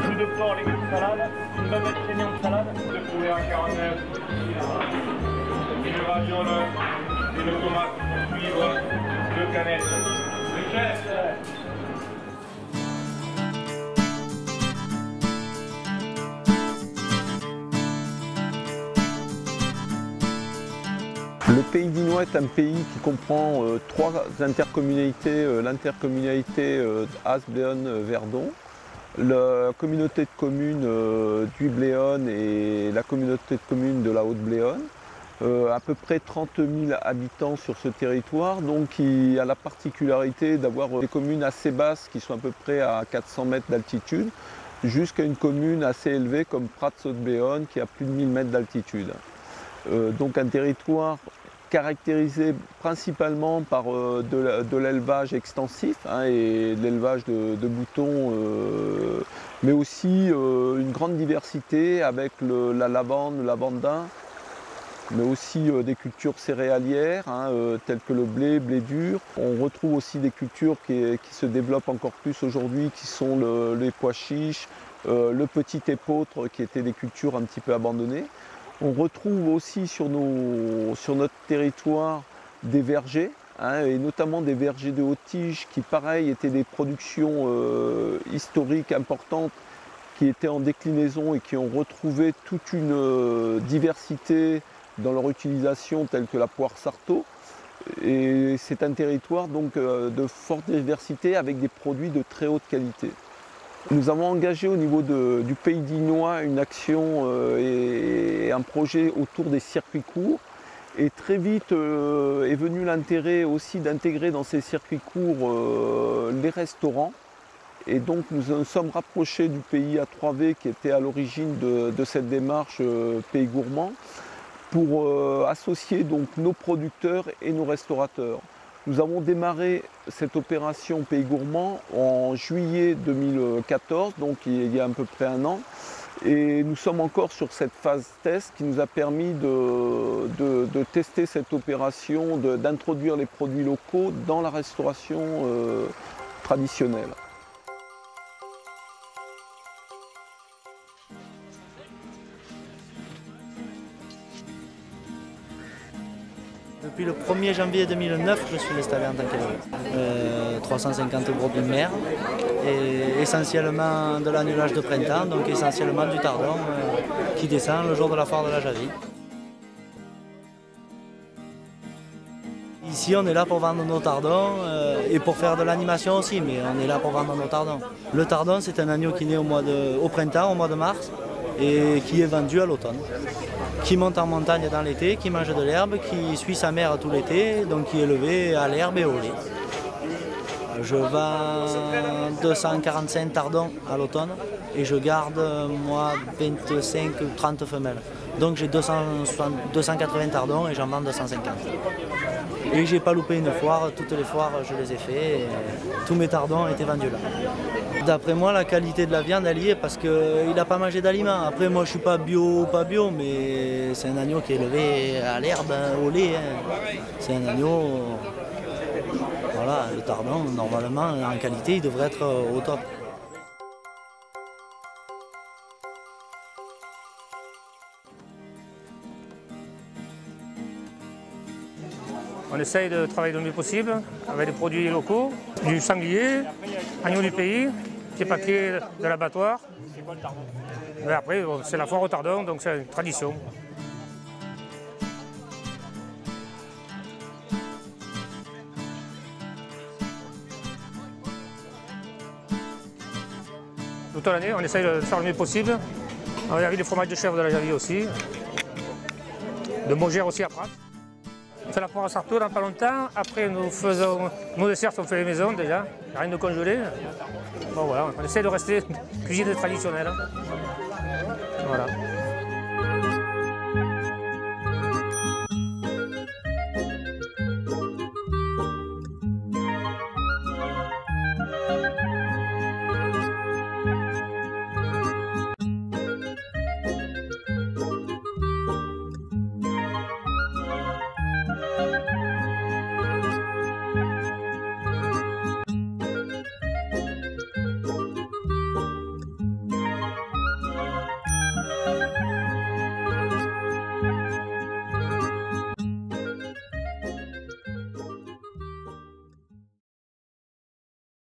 Jus de porc, légumes salade, une bavette saignante salade, de poulet en 49, une raviola, une tomate, cuivre, deux canettes. Le chef. Le Pays d'Inois est un pays qui comprend trois intercommunalités, l'intercommunalité As-Bléone-Verdon, la communauté de communes du Bléone et la communauté de communes de la Haute-Bléone. À peu près 30 000 habitants sur ce territoire, donc qui a la particularité d'avoir des communes assez basses qui sont à peu près à 400 mètres d'altitude, jusqu'à une commune assez élevée comme Prats-Haute-Bléone qui a plus de 1000 mètres d'altitude. Donc un territoire caractérisé principalement par de l'élevage extensif et de l'élevage de moutons, mais aussi une grande diversité avec la lavande, le lavandin, mais aussi des cultures céréalières telles que le blé dur. On retrouve aussi des cultures qui se développent encore plus aujourd'hui, qui sont les pois chiches, le petit épeautre, qui étaient des cultures un petit peu abandonnées. On retrouve aussi sur notre territoire des vergers, et notamment des vergers de haute tige qui, pareil, étaient des productions historiques importantes qui étaient en déclinaison et qui ont retrouvé toute une diversité dans leur utilisation, telle que la poire sarto. Et c'est un territoire donc de forte diversité avec des produits de très haute qualité. Nous avons engagé au niveau du Pays d'Inois une action et un projet autour des circuits courts. Et très vite est venu l'intérêt aussi d'intégrer dans ces circuits courts les restaurants. Et donc nous nous sommes rapprochés du pays A3V qui était à l'origine de cette démarche Pays Gourmand pour associer donc nos producteurs et nos restaurateurs. Nous avons démarré cette opération Pays Gourmand en juillet 2014, donc il y a à peu près un an. Et nous sommes encore sur cette phase test qui nous a permis de tester cette opération, d'introduire les produits locaux dans la restauration traditionnelle. Depuis le 1er janvier 2009, je suis installé en tant qu'éleveur. 350 brebis mères, et essentiellement de l'annulage de printemps, donc essentiellement du tardon qui descend le jour de la foire de la Javie. Ici, on est là pour vendre nos tardons et pour faire de l'animation aussi, mais on est là pour vendre nos tardons. Le tardon, c'est un agneau qui naît au printemps, au mois de mars, et qui est vendu à l'automne. Qui monte en montagne dans l'été, qui mange de l'herbe, qui suit sa mère tout l'été, donc qui est élevé à l'herbe et au lait. Je vends 245 tardons à l'automne et je garde moi 25 ou 30 femelles. Donc j'ai 280 tardons et j'en vends 250. Et j'ai pas loupé une foire, toutes les foires je les ai fait et tous mes tardons étaient vendus là. D'après moi, la qualité de la viande, elle y est parce qu'il n'a pas mangé d'aliments. Après, moi, je ne suis pas bio ou pas bio, mais c'est un agneau qui est élevé à l'herbe, au lait. C'est un agneau... Voilà, le tardon, normalement, en qualité, il devrait être au top. On essaye de travailler le mieux possible avec des produits locaux, du sanglier, agneau du pays, pied paquet de l'abattoir. Et après, c'est la foire au tardon, donc c'est une tradition. Toute l'année, on essaye de faire le mieux possible. Avec des fromages de chèvre de la Javie aussi, de Mongère aussi à Prat. On fait la poire à sarto dans pas longtemps. Après, nous faisons nos desserts, on fait les maisons déjà. Il n'y a rien de congelé. Bon, voilà, on essaie de rester cuisine traditionnelle. Voilà.